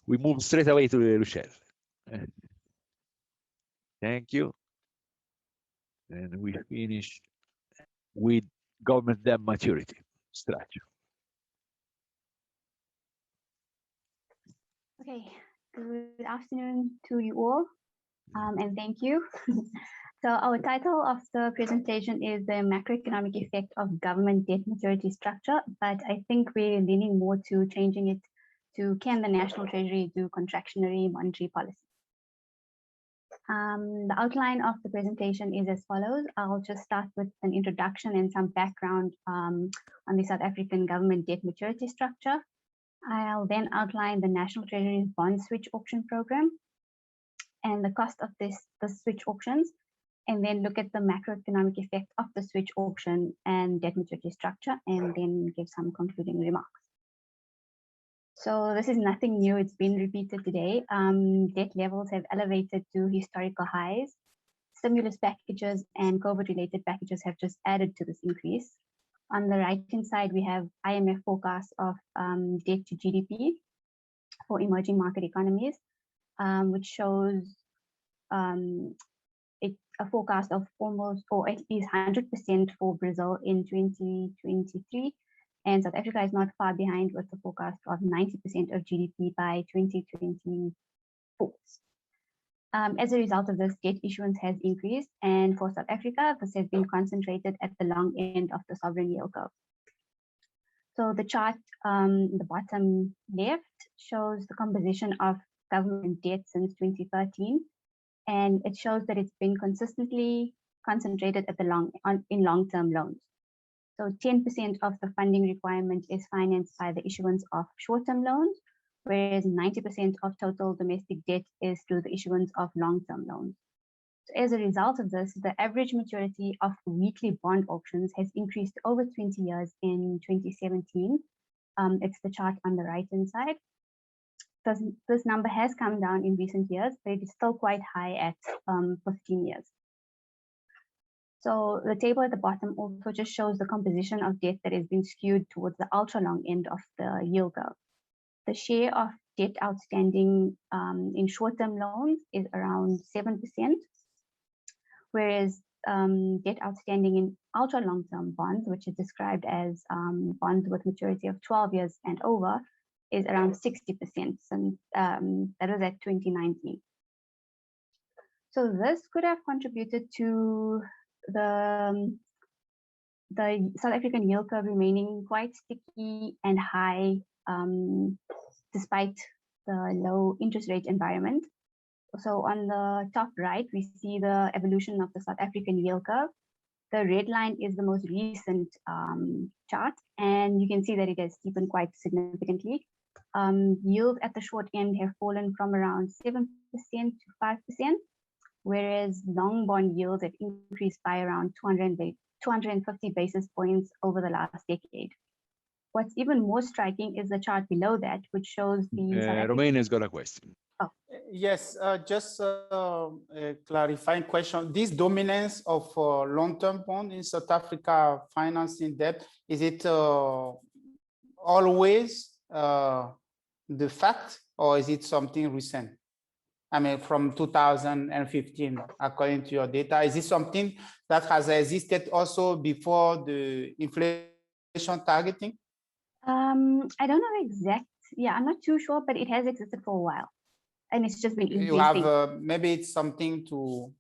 we move straight away to Luchelle. Thank you. And we finish with government debt maturity structure. Okay, good afternoon to you all, and thank you. So our title of the presentation is the macroeconomic effect of government debt maturity structure, but I think we're leaning more to changing it to can the National Treasury do contractionary monetary policy? The outline of the presentation is as follows. I'll just start with an introduction and some background on the South African government debt maturity structure. I'll then outline the National Treasury's bond switch auction program and the cost of the switch auctions, and then look at the macroeconomic effect of the switch auction and debt maturity structure, and then give some concluding remarks. So this is nothing new, it's been repeated today. Debt levels have elevated to historical highs. Stimulus packages and COVID-related packages have just added to this increase. On the right-hand side, we have IMF forecasts of debt to GDP for emerging market economies, which shows a forecast of almost, or at least 100% for Brazil in 2023. And South Africa is not far behind with the forecast of 90% of GDP by 2024. As a result of this, debt issuance has increased, and for South Africa, this has been concentrated at the long end of the sovereign yield curve. So the chart the bottom left shows the composition of government debt since 2013, and it shows that it's been consistently concentrated at the in long-term loans. So 10% of the funding requirement is financed by the issuance of short-term loans, whereas 90% of total domestic debt is through the issuance of long-term loans. So as a result of this, the average maturity of weekly bond auctions has increased to over 20 years in 2017. It's the chart on the right-hand side. This number has come down in recent years, but it is still quite high at 15 years. So the table at the bottom also just shows the composition of debt that has been skewed towards the ultra-long end of the yield curve. The share of debt outstanding in short-term loans is around 7%, whereas debt outstanding in ultra-long-term bonds, which is described as bonds with maturity of 12 years and over, is around 60%, and that was at 2019. So this could have contributed to the South African yield curve remaining quite sticky and high despite the low interest rate environment. So on the top right, we see the evolution of the South African yield curve. The red line is the most recent chart, and you can see that it has steepened quite significantly. Yields at the short end have fallen from around 7% to 5%, whereas long bond yields have increased by around 250 basis points over the last decade. What's even more striking is the chart below that, which shows the Romania's got a question. Oh. Yes, just a clarifying question. This dominance of long-term bond in South Africa financing debt, is it always the fact, or is it something recent? I mean, from 2015, according to your data, is this something that has existed also before the inflation targeting? I don't know exact. Yeah, I'm not too sure, but it has existed for a while, and it's just been you have maybe it's something to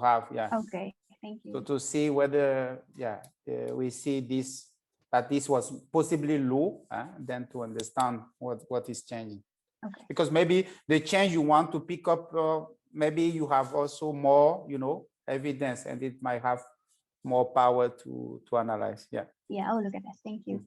have. Yeah. Okay, thank you. So to see whether we see this, that this was possibly low, then to understand what is changing. Okay. Because maybe the change you want to pick up, maybe you have also more, evidence, and it might have more power to analyze. Yeah. Yeah, I'll look at that. Thank you.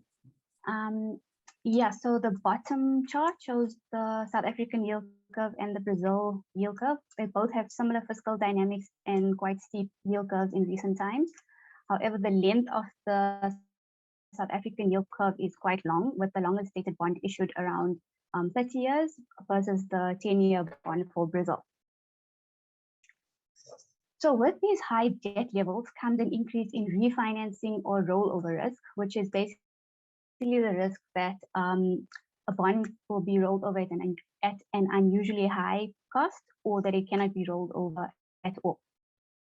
Yeah, so the bottom chart shows the South African yield curve and the Brazil yield curve. They both have similar fiscal dynamics and quite steep yield curves in recent times. However, the length of the South African yield curve is quite long, with the longest dated bond issued around 30 years versus the 10-year bond for Brazil. So with these high debt levels comes an increase in refinancing or rollover risk, which is basically the risk that a bond will be rolled over at an unusually high cost, or that it cannot be rolled over at all.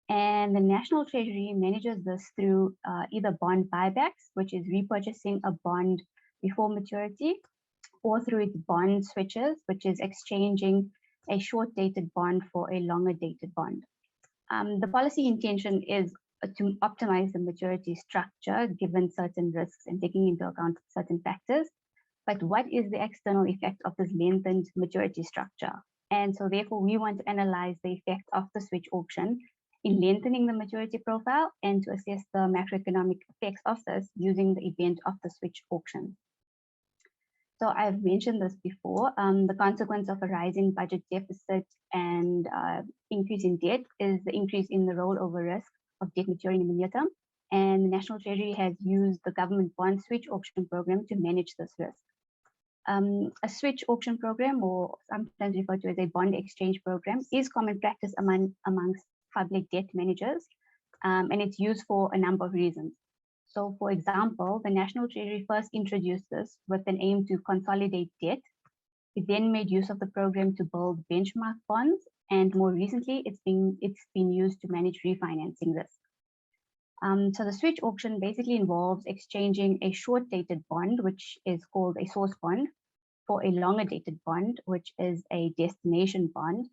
And the National Treasury manages this through either bond buybacks, which is repurchasing a bond before maturity, or through its bond switches, which is exchanging a short-dated bond for a longer-dated bond. The policy intention is to optimize the maturity structure given certain risks and taking into account certain factors. But what is the external effect of this lengthened maturity structure? And so therefore we want to analyze the effect of the switch auction in lengthening the maturity profile and to assess the macroeconomic effects of this using the event of the switch auction. So I've mentioned this before, the consequence of a rising budget deficit and increase in debt is the increase in the rollover risk of debt maturing in the near term. And the National Treasury has used the government bond switch auction program to manage this risk. A switch auction program, or sometimes referred to as a bond exchange program, is common practice amongst public debt managers, and it's used for a number of reasons. So, for example, the National Treasury first introduced this with an aim to consolidate debt. It then made use of the program to build benchmark bonds, and more recently, it's been used to manage refinancing risk. So the switch auction basically involves exchanging a short-dated bond, which is called a source bond, for a longer-dated bond, which is a destination bond.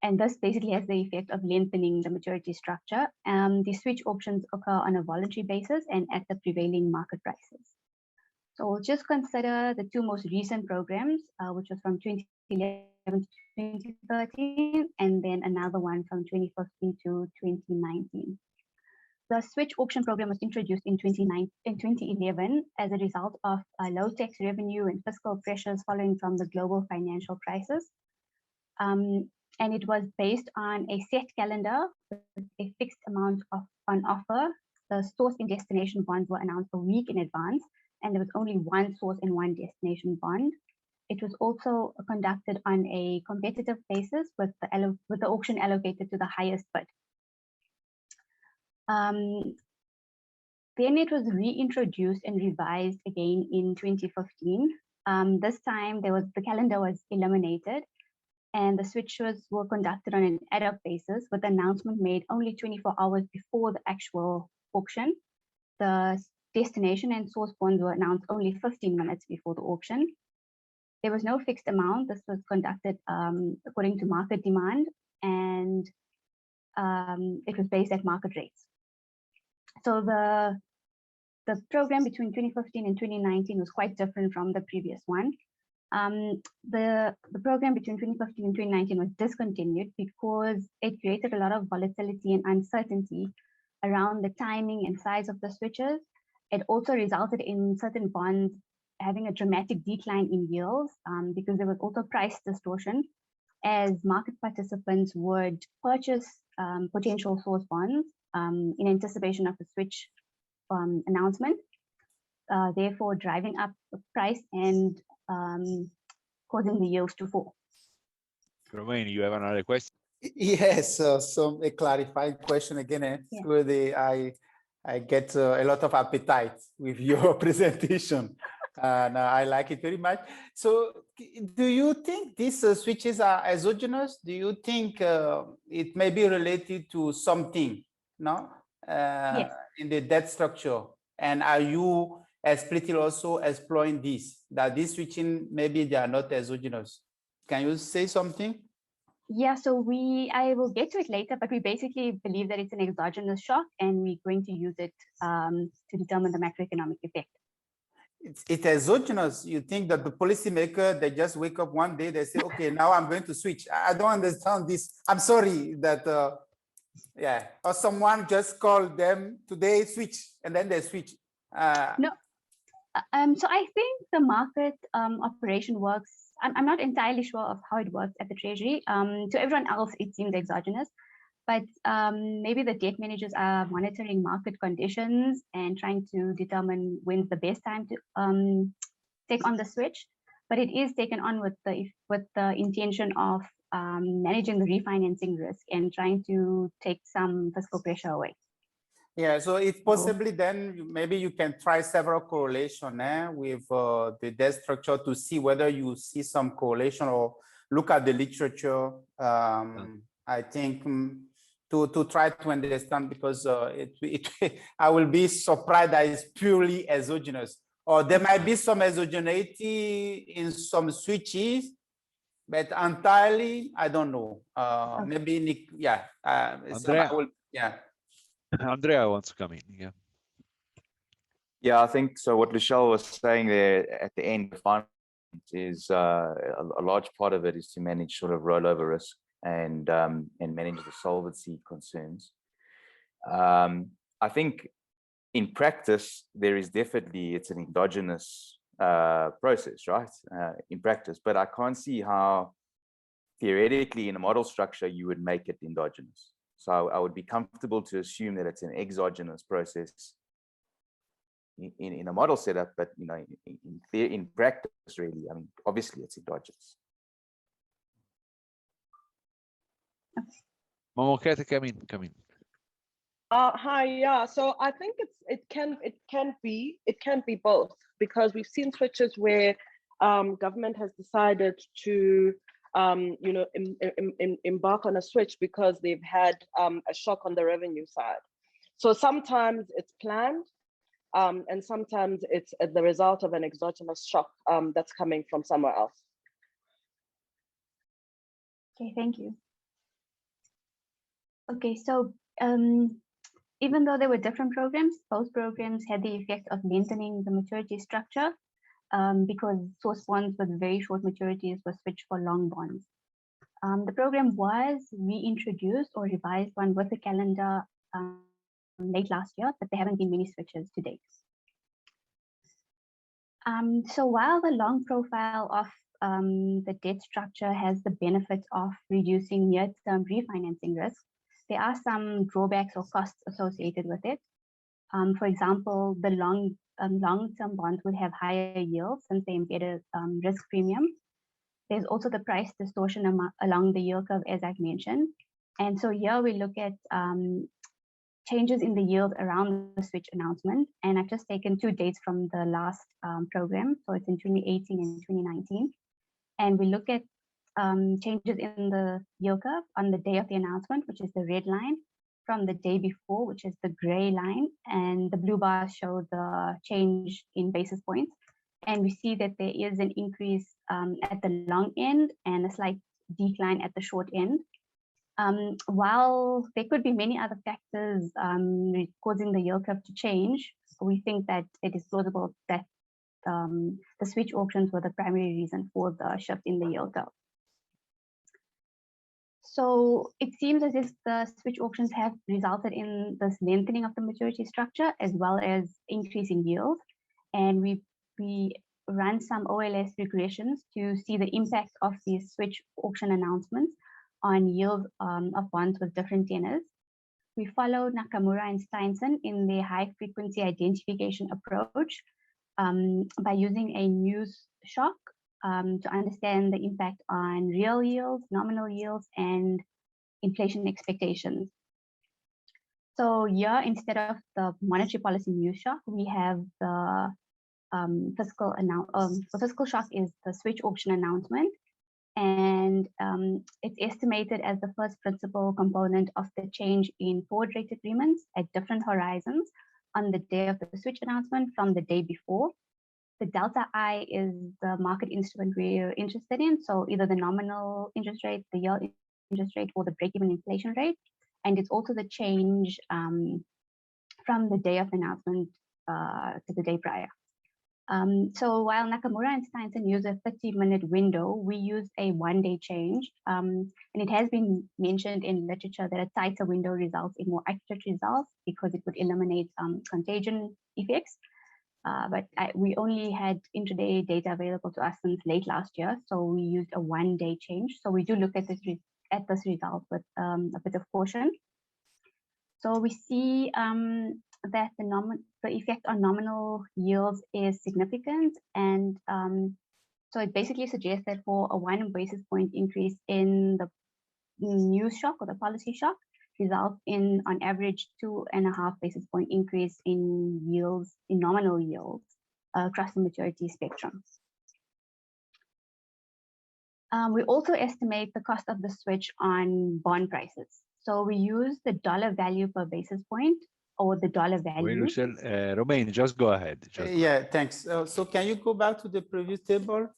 And this basically has the effect of lengthening the maturity structure. The switch auctions occur on a voluntary basis and at the prevailing market prices. So we'll just consider the two most recent programs, which was from 2011 to 2013, and then another one from 2015 to 2019. The switch auction program was introduced in 2011 as a result of low tax revenue and fiscal pressures following from the global financial crisis. And it was based on a set calendar with a fixed amount on offer. The source and destination bonds were announced a week in advance, and there was only one source and one destination bond. It was also conducted on a competitive basis with the auction allocated to the highest bid. Then it was reintroduced and revised again in 2015. This time the calendar was eliminated, and the switches were conducted on an ad hoc basis with the announcement made only 24 hours before the actual auction. The destination and source bonds were announced only 15 minutes before the auction. There was no fixed amount. This was conducted according to market demand, and it was based at market rates. So the program between 2015 and 2019 was quite different from the previous one. The program between 2015 and 2019 was discontinued because it created a lot of volatility and uncertainty around the timing and size of the switches. It also resulted in certain bonds having a dramatic decline in yields because there was also price distortion as market participants would purchase potential source bonds in anticipation of the switch announcement, therefore driving up the price and causing the yields to fall. Romain, you have another question? Yes, so a clarifying question again. Yeah. I get a lot of appetite with your presentation, and I like it very much. So, do you think these switches are exogenous? Do you think it may be related to something, no, yes, in the debt structure? And are you also exploring this? That this switching maybe they are not exogenous? Can you say something? Yeah, so I will get to it later, but we basically believe that it's an exogenous shock, and we're going to use it to determine the macroeconomic effect. It's exogenous. You think that the policymaker, they just wake up one day, they say, okay, now I'm going to switch. I don't understand this. I'm sorry that, yeah, or someone just called them today, switch, and then they switch. No, so I think the market operation works. I'm not entirely sure of how it works at the Treasury. To everyone else, it seems exogenous, but maybe the debt managers are monitoring market conditions and trying to determine when's the best time to take on the switch. But it is taken on with the intention of managing the refinancing risk and trying to take some fiscal pressure away. Yeah, so it's possibly then maybe you can try several correlation with the debt structure to see whether you see some correlation or look at the literature. I think to try to understand, because I will be surprised that it's purely exogenous, or there might be some exogeneity in some switches, but entirely I don't know. Maybe Nick, yeah, Andrea, yeah. Andrea wants to come in. Yeah. Yeah, I think so. What Luchelle was saying there at the end, the final is a large part of it is to manage sort of rollover risk and manage the solvency concerns. I think in practice there is definitely, it's an endogenous process, right? In practice, but I can't see how theoretically in a model structure you would make it endogenous. So I would be comfortable to assume that it's an exogenous process in a model setup, but you know, in practice, really, I mean, obviously it's endogenous. Momokete, come in. Hi, yeah. So I think it can be both, because we've seen switches where government has decided to you know, embark on a switch because they've had a shock on the revenue side. So sometimes it's planned, and sometimes it's the result of an exogenous shock that's coming from somewhere else. Okay, thank you. Okay, so even though there were different programs, both programs had the effect of lengthening the maturity structure because source bonds with very short maturities were switched for long bonds. The program was reintroduced or revised one with the calendar late last year, but there haven't been many switches to date. So while the long profile of the debt structure has the benefit of reducing near-term refinancing risk, there are some drawbacks or costs associated with it. For example, the long-term bonds would have higher yields since they embed a risk premium. There's also the price distortion along the yield curve, as I've mentioned. And so here we look at changes in the yield around the switch announcement. And I've just taken 2 dates from the last program. So it's in 2018 and 2019. And we look at changes in the yield curve on the day of the announcement, which is the red line, from the day before, which is the gray line, and the blue bars show the change in basis points. And we see that there is an increase at the long end and a slight decline at the short end. While there could be many other factors causing the yield curve to change, we think that it is plausible that the switch auctions were the primary reason for the shift in the yield curve. So it seems as if the switch auctions have resulted in this lengthening of the maturity structure as well as increasing yield. And we run some OLS regressions to see the impact of these switch auction announcements on yield of bonds with different tenors. We followed Nakamura and Steinson in their high frequency identification approach by using a news shock to understand the impact on real yields, nominal yields, and inflation expectations. So here, instead of the monetary policy news shock, we have the fiscal shock is the switch auction announcement. And it's estimated as the first principal component of the change in forward rate agreements at different horizons on the day of the switch announcement from the day before. The delta I is the market instrument we're interested in. So either the nominal interest rate, the yield interest rate, or the break-even inflation rate. And it's also the change from the day of the announcement to the day prior. So while Nakamura and Steinson use a 30-minute window, we use a 1-day change. And it has been mentioned in literature that a tighter window results in more accurate results because it would eliminate contagion effects. But we only had intraday data available to us since late last year, so we used a 1-day change. So we do look at this result with a bit of caution. So we see that the effect on nominal yields is significant, and so it basically suggests that for a 1 basis point increase in the news shock or the policy shock, result in, on average, 2.5 basis point increase in yields, in nominal yields across the maturity spectrum. We also estimate the cost of the switch on bond prices. So we use the dollar value per basis point, or the dollar Wait, value. Luchelle, Romain, just go ahead. Yeah, thanks. So can you go back to the previous table?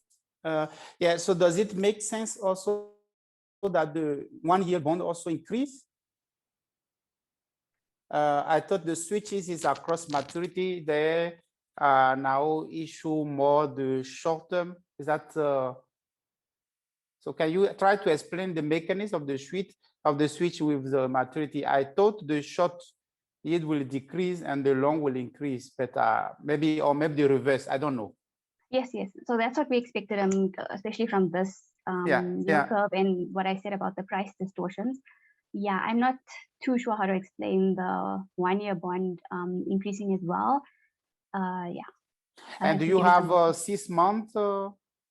Yeah, so does it make sense also that the 1-year bond also increase? I thought the switches is across maturity. They now issue more the short term. Is that so? Can you try to explain the mechanism of the switch with the maturity? I thought the short yield will decrease and the long will increase, but maybe the reverse. I don't know. Yes, yes. So that's what we expected, especially from this yield curve and what I said about the price distortions. Yeah, I'm not too sure how to explain the 1-year bond increasing as well. Yeah. And do you have a 6-month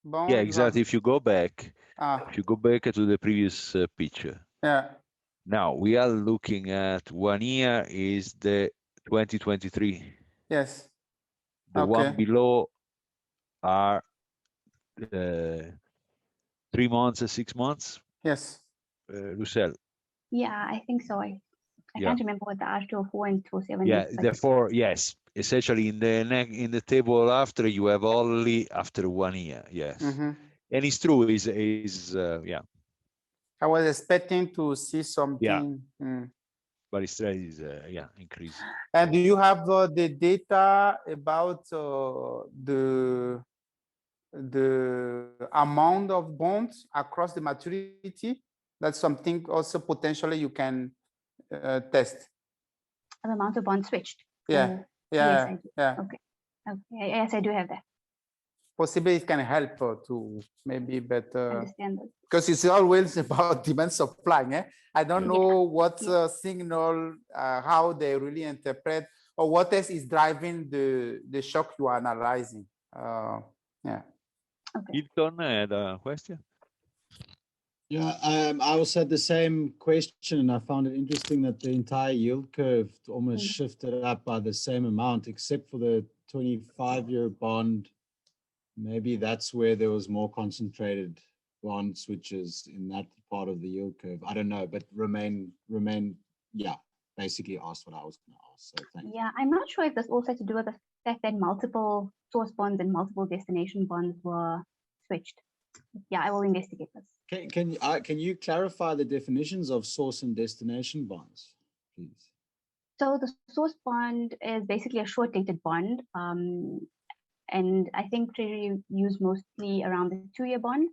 bond? Yeah, exactly. If you go back, to the previous picture. Yeah. Now we are looking at 1 year is the 2023. Yes. The one below are 3 months or 6 months. Yes. Luchelle. Yeah, I think so. I can't remember what the R204 and 207 yeah, is. therefore, yes. Essentially, in the table after, you have only after 1 year. Yes, and it's true. Yeah. I was expecting to see something. Yeah. But it's increase. And do you have the data about the amount of bonds across the maturity? That's something also potentially you can test. The amount of bonds switched. Yeah. Yes, I do. Yeah. Okay. Yes, I do have that. Possibly it can help to maybe better understand that. Because it's always about demand supply. Eh? I don't know what signal, how they really interpret, or what else is driving the shock you are analyzing. Yeah. Okay. Hilton had a question. Yeah, I also had the same question, and I found it interesting that the entire yield curve almost shifted up by the same amount, except for the 25-year bond. Maybe that's where there was more concentrated bond switches in that part of the yield curve. I don't know, but remain, yeah, basically asked what I was going to ask. So thanks. Yeah, I'm not sure if this also had to do with the fact that multiple source bonds and multiple destination bonds were switched. Yeah, I will investigate this. Can you clarify the definitions of source and destination bonds, please? So the source bond is basically a short-dated bond. And I think Treasury used mostly around the 2-year bond.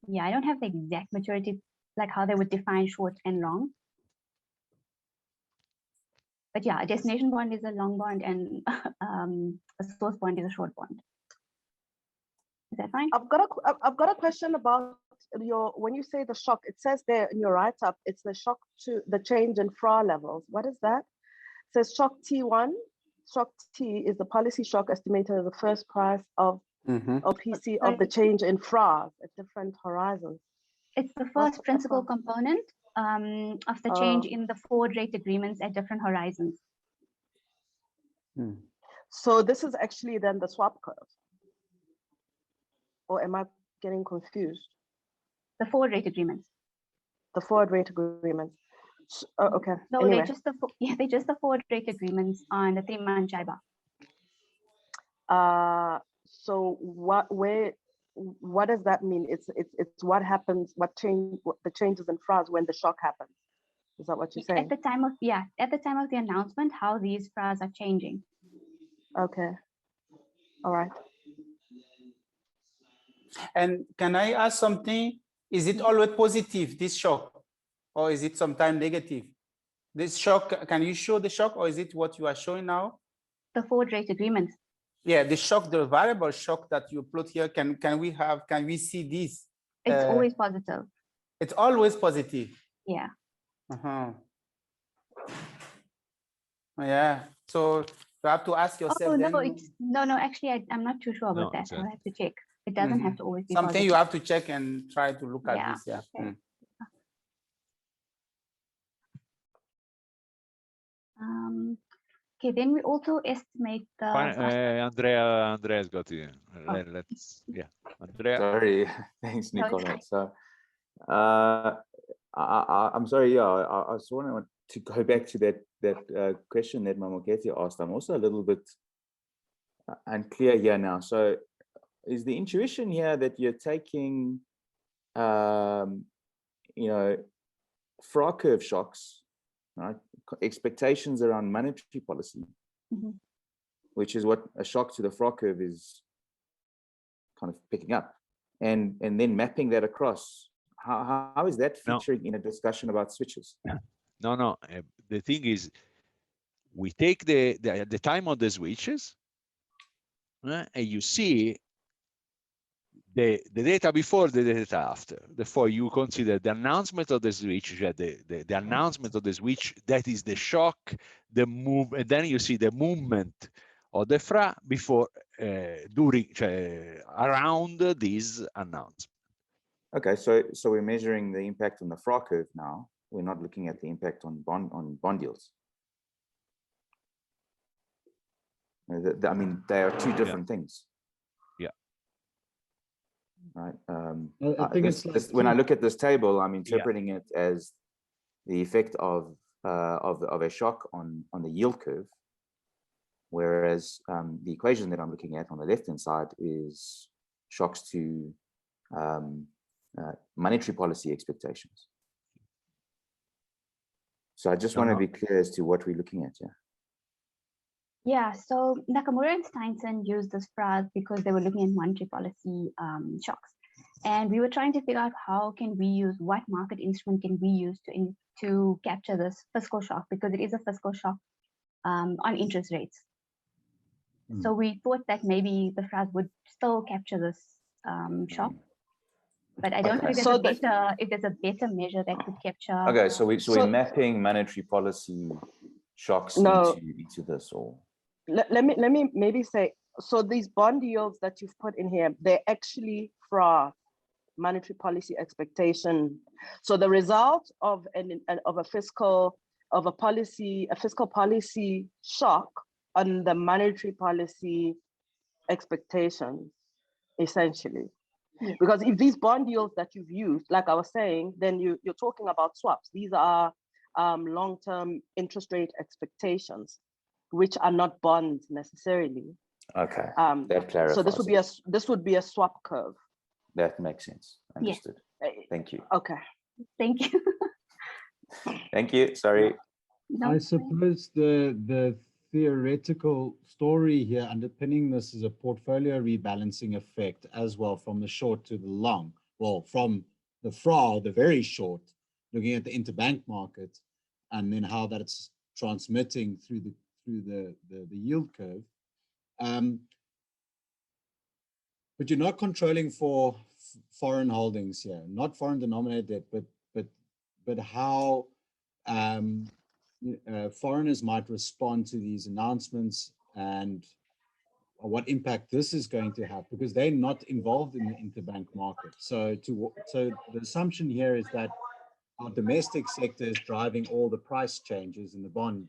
Yeah, I don't have the exact maturity, like how they would define short and long. But yeah, a destination bond is a long bond and a source bond is a short bond. Is that fine? I've got a question about when you say the shock, it says there in your write-up, it's the shock to the change in FRA levels. What is that? It says shock T1. Shock T is the policy shock estimated as the first price of OPC of the change in FRAs at different horizons. It's the first principal component of the change in the forward rate agreements at different horizons. So this is actually then the swap curve. Or am I getting confused? The forward rate agreements. The forward rate agreements. Okay. No, anyway. they're just the forward rate agreements on the 3-month JIBAR. So what does that mean? It's what happens, the changes in FRAs when the shock happens. Is that what you're saying? At the time of the announcement, how these FRAs are changing. Okay. All right. And can I ask something? Is it always positive, this shock? Or is it sometimes negative? This shock, can you show the shock, or is it what you are showing now? The forward rate agreements. Yeah, the shock, the variable shock that you plot here, can we see this? It's always positive. It's always positive. Yeah. Yeah. So you have to ask yourself. No, actually, I'm not too sure about that. I'll have to check. It doesn't have to always be something positive. you have to check and try to look at this. Yeah. Okay. Okay, then we also estimate the Andrea's got you. Andrea. Sorry, thanks, No, it's Nicola. fine. So, I'm sorry. Yeah, I just want to go back to that question that Mamokete asked. I'm also a little bit unclear here now. So, is the intuition here that you're taking, FRA curve shocks, right? Expectations around monetary policy, which is what a shock to the FRA curve is kind of picking up, and then mapping that across. How is that featuring in a discussion about switches? No. The thing is, we take the time of the switches, and you see the data before, the data after. Therefore, you consider the announcement of the switch, the announcement of the switch, that is the shock, the move, and then you see the movement of the FRA before, during, around this announcement. Okay, so we're measuring the impact on the FRA curve now. We're not looking at the impact on bond yields. I mean, they are two different things. Right. I think when I look at this table, I'm interpreting it as the effect of a shock on the yield curve, whereas the equation that I'm looking at on the left hand side is shocks to monetary policy expectations. So I just want to be clear as to what we're looking at here. Yeah, so Nakamura and Steinson used this FRA because they were looking at monetary policy shocks. And we were trying to figure out what market instrument can we use to capture this fiscal shock, because it is a fiscal shock on interest rates. So we thought that maybe the FRAs would still capture this shock. But I don't know if there's a better measure that could capture. Okay, so we're mapping monetary policy shocks into this, or let me maybe say, so these bond yields that you've put in here, they're actually FRA, monetary policy expectation. So the result of a fiscal policy shock on the monetary policy expectations, essentially. Yeah. Because if these bond yields that you've used, like I was saying, then you're talking about swaps. These are long-term interest rate expectations, which are not bonds necessarily. Okay, that clarifies. So this would be a swap curve. That makes sense. Understood. Yeah. Thank you. Okay. Thank you. Thank you. Sorry. I suppose the theoretical story here underpinning this is a portfolio rebalancing effect as well, from the short to the long. Well, from the FRA, the very short, looking at the interbank market, and then how that's transmitting through the yield curve. But you're not controlling for foreign holdings here, not foreign denominated debt, but how foreigners might respond to these announcements and what impact this is going to have, because they're not involved in the interbank market. So the assumption here is that our domestic sector is driving all the price changes in the bond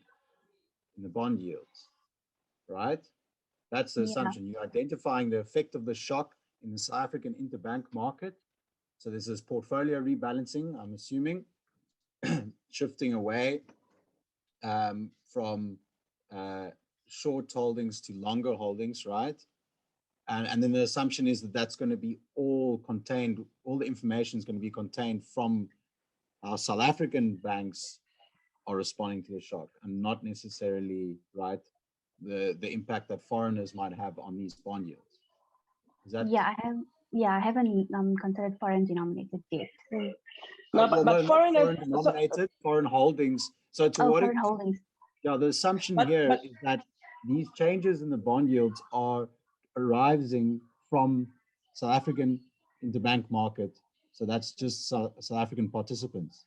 yields, right? That's the assumption. You're identifying the effect of the shock in the South African interbank market. So this is portfolio rebalancing, I'm assuming, shifting away from short holdings to longer holdings, right? And then the assumption is that that's going to be all contained, all the information is going to be contained from how South African banks are responding to the shock, and not necessarily, right, the impact that foreigners might have on these bond yields. Is that? I haven't considered foreign denominated debt. No, but foreign denominated, foreign holdings. So to what foreign holdings. Yeah, the assumption here is that these changes in the bond yields are arising from South African interbank market. So that's just South African participants.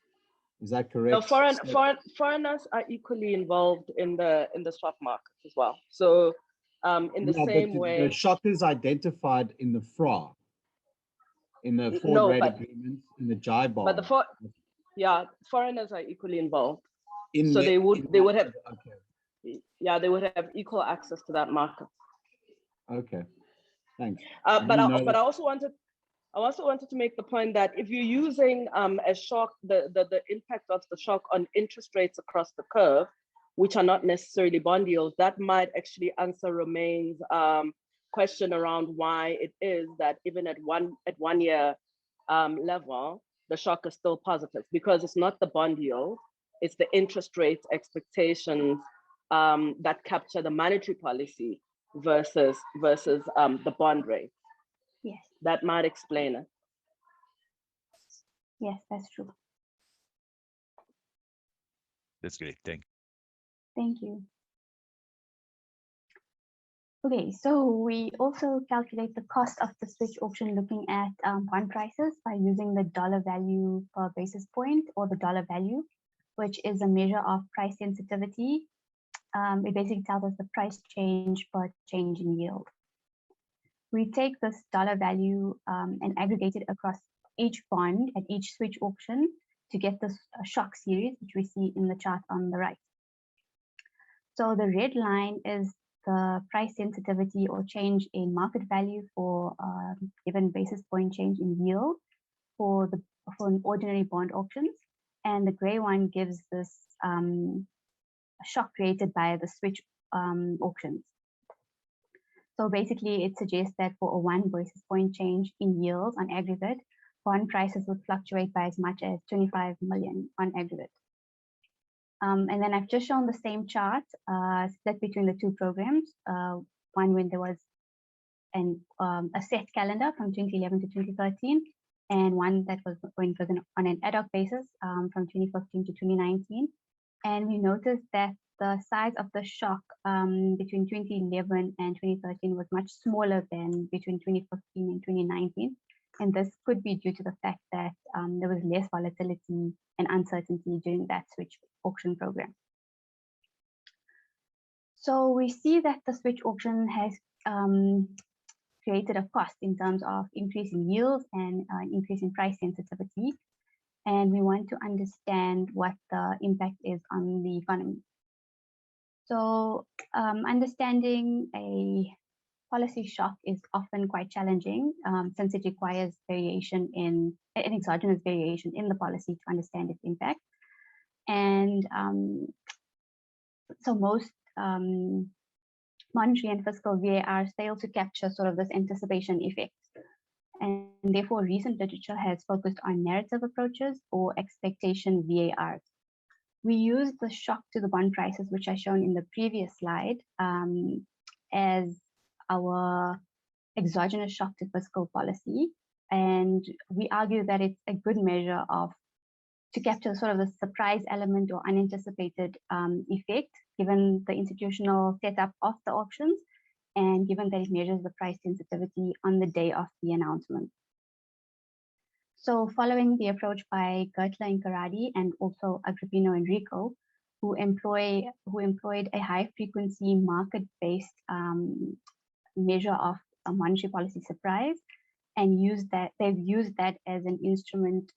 Is that correct? No, foreigners are equally involved in the swap market as well. So in the same way, the shock is identified in the FRA, in the forward rate agreements, in the JIBAR. But foreigners are equally involved. So they would have, okay. yeah, they would have equal access to that market. Okay, thanks. But I also wanted to make the point that if you're using a shock, the impact of the shock on interest rates across the curve, which are not necessarily bond yields, that might actually answer Romain's question around why it is that even at one year level, the shock is still positive, because it's not the bond yield, it's the interest rate expectations that capture the monetary policy versus the bond rate. Yes. That might explain it. Yes, that's true. That's great. Thank you. Thank you. Okay, so we also calculate the cost of the switch option looking at bond prices by using the dollar value per basis point, or the dollar value, which is a measure of price sensitivity. It basically tells us the price change per change in yield. We take this dollar value and aggregate it across each bond at each switch option to get this shock series, which we see in the chart on the right. So the red line is the price sensitivity or change in market value for given basis point change in yield for an ordinary bond auctions, and the gray one gives this shock created by the switch auctions. So basically, it suggests that for a 1 basis point change in yields on aggregate, bond prices would fluctuate by as much as 25 million on aggregate. And then I've just shown the same chart split between the two programs. One when there was a set calendar from 2011 to 2013, and one that was going on an ad hoc basis from 2015 to 2019. And we noticed that the size of the shock between 2011 and 2013 was much smaller than between 2015 and 2019. And this could be due to the fact that there was less volatility and uncertainty during that switch auction program. So we see that the switch auction has created a cost in terms of increase in yields and increase in price sensitivity. And we want to understand what the impact is on the economy. So understanding a policy shock is often quite challenging since it requires variation in an exogenous variation in the policy to understand its impact. And so most monetary and fiscal VARs fail to capture sort of this anticipation effect. And therefore, recent literature has focused on narrative approaches or expectation VARs. We use the shock to the bond prices, which I shown in the previous slide, as our exogenous shock to fiscal policy. And we argue that it's a good measure to capture sort of the surprise element or unanticipated effect, given the institutional setup of the auctions, and given that it measures the price sensitivity on the day of the announcement. So following the approach by Gertler and Karadi, and also Agrippino and Rico, who employed a high frequency market-based measure of a monetary policy surprise, and they've used that as an instrument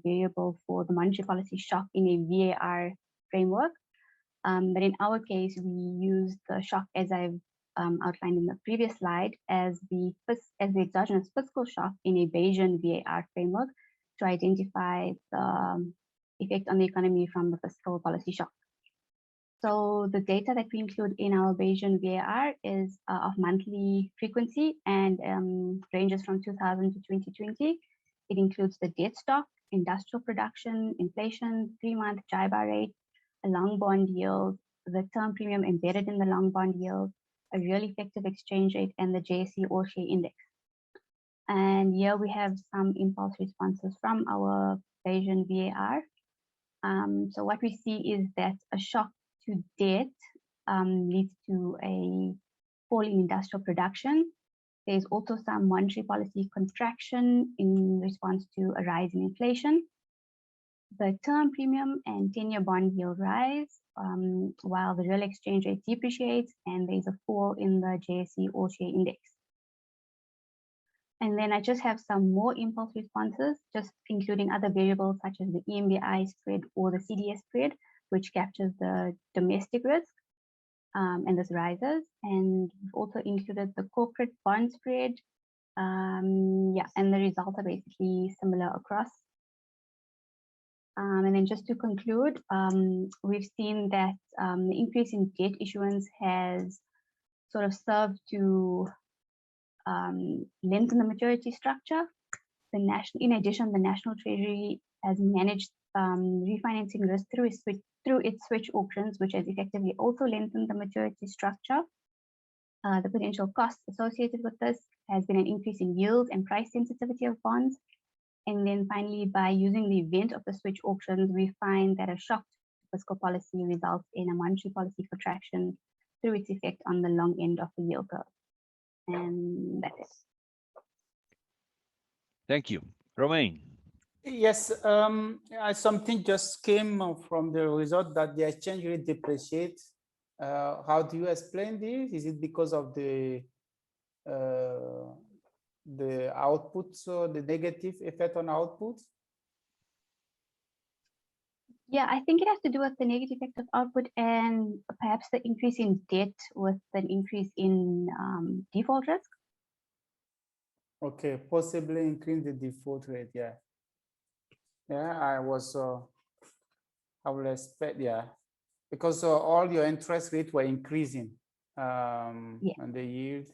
variable for the monetary policy shock in a VAR framework. But in our case, we use the shock, as I've outlined in the previous slide, as the exogenous fiscal shock in a Bayesian VAR framework to identify the effect on the economy from the fiscal policy shock. So the data that we include in our Bayesian VAR is of monthly frequency and ranges from 2000 to 2020. It includes the debt stock, industrial production, inflation, 3-month JIBAR rate, a long bond yield, the term premium embedded in the long bond yield, a real effective exchange rate, and the JSE All-Share Index. And here we have some impulse responses from our Bayesian VAR. So what we see is that a shock to debt leads to a fall in industrial production. There's also some monetary policy contraction in response to a rise in inflation. The term premium and 10-year bond yield rise, while the real exchange rate depreciates, and there's a fall in the JSE All-Share Index. And then I just have some more impulse responses, just including other variables such as the EMBI spread or the CDS spread, which captures the domestic risk, and this rises. And we've also included the corporate bond spread. Yeah, and the results are basically similar across. And then just to conclude, we've seen that the increase in debt issuance has sort of served to lengthen the maturity structure. In addition, the National Treasury has managed refinancing risk through its switch auctions, which has effectively also lengthened the maturity structure. The potential costs associated with this has been an increase in yield and price sensitivity of bonds. And then finally, by using the event of the switch auctions, we find that a shock to fiscal policy results in a monetary policy contraction through its effect on the long end of the yield curve. And that's it. Thank you. Romain. Yes, something just came from the result that the exchange rate depreciates. How do you explain this? Is it because of the outputs, the negative effect on outputs? Yeah, I think it has to do with the negative effect of output and perhaps the increase in debt with an increase in default risk. Okay, possibly increase the default rate. Yeah, yeah. I will expect, yeah, because all your interest rates were increasing, and the yield.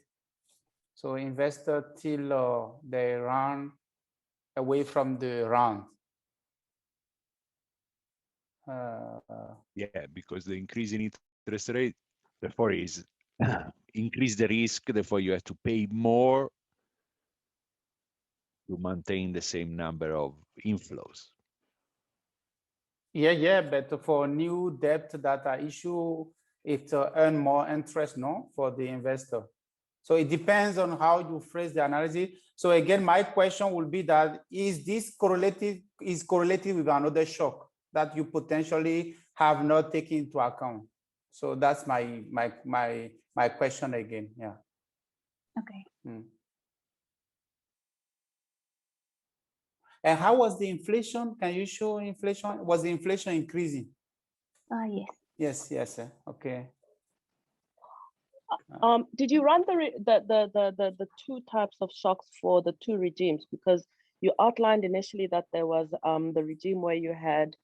So investors till they run away from the round. Yeah, because the increase in interest rate, therefore, is increase the risk. Therefore, you have to pay more to maintain the same number of inflows. Yeah, yeah, but for new debt that are issued, it earn more interest, no, for the investor. So it depends on how you phrase the analysis. So again, my question will be that is this correlated with another shock that you potentially have not taken into account? So that's my question again. Yeah. Okay. And how was the inflation? Can you show inflation? Was the inflation increasing? Yes. Yes. Okay. Did you run the two types of shocks for the two regimes? Because you outlined initially that there was the regime where you had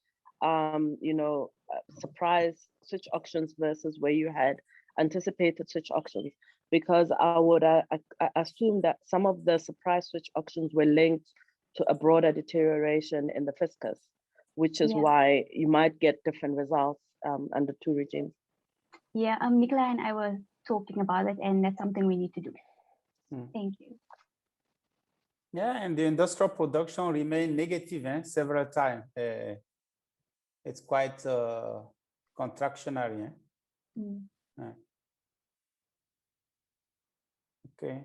surprise switch auctions versus where you had anticipated switch auctions. Because I would assume that some of the surprise switch auctions were linked to a broader deterioration in the fiscus, which is why you might get different results under two regimes. Yeah, Nicola and I were talking about it, and that's something we need to do. Thank you. Yeah, and the industrial production remained negative several times. It's quite contractionary. Okay.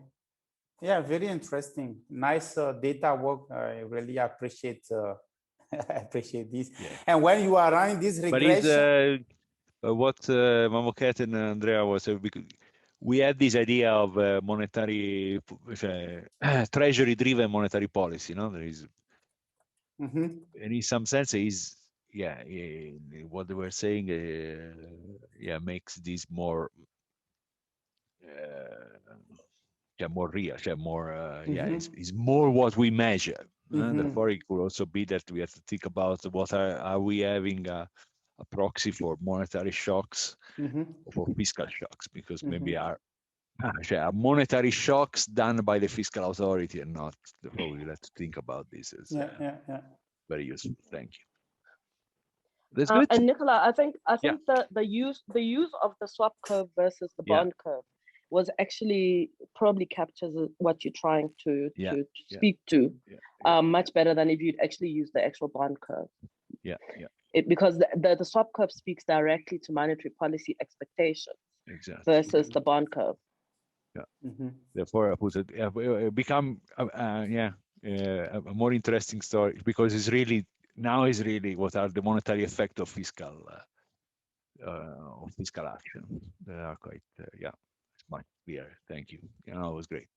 Yeah, very interesting. Nice data work. I really appreciate appreciate this. Yeah. And when you are running this regression, what Mamoket and Andrea was, we had this idea of monetary treasury-driven monetary policy. No, there is, and in some sense, is what they were saying. Makes this more. More real, more is more what we measure. Therefore, it could also be that we have to think about what are we having a proxy for monetary shocks or for fiscal shocks, because maybe are monetary shocks done by the fiscal authority and not. Therefore, we have to think about this as very useful. Thank you. That's good. And Nicola, I think the use of the swap curve versus the bond curve was actually probably captures what you're trying to speak to much better than if you'd actually use the actual bond curve. Because the swap curve speaks directly to monetary policy expectations versus the bond curve. Therefore, it become a more interesting story, because it's really what are the monetary effect of fiscal action. They are quite much clear. Thank you. It was great.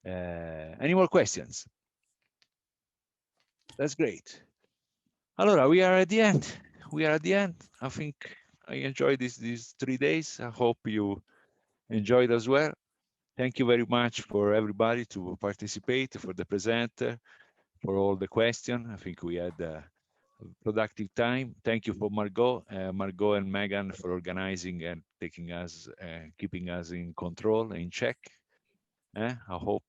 Any more questions? That's great. Allora, we are at the end we are at the end. I think I enjoyed these 3 days. I hope you enjoyed as well. Thank you very much for everybody to participate, for the presenter, for all the questions. I think we had a productive time. Thank you for Margot and Megan for organizing and taking us, keeping us in control, in check. I hope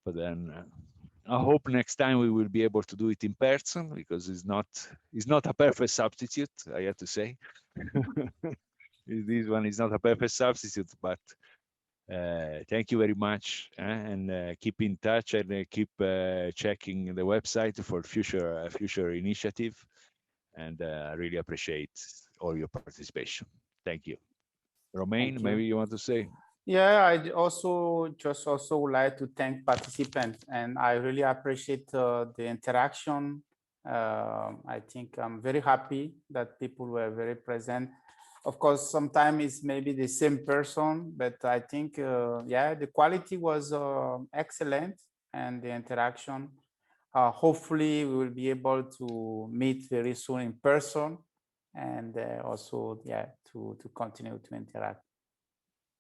next time we will be able to do it in person, because it's not a perfect substitute, I have to say. This one is not a perfect substitute, but thank you very much, and keep in touch, and keep checking the website for future initiative. And I really appreciate all your participation. Thank you. Romain, maybe you want to say? Yeah, I also would like to thank participants, and I really appreciate the interaction. I think I'm very happy that people were very present. Of course, sometimes it's maybe the same person, but I think, yeah, the quality was excellent, and the interaction. Hopefully, we will be able to meet very soon in person, and also, yeah, to continue to interact.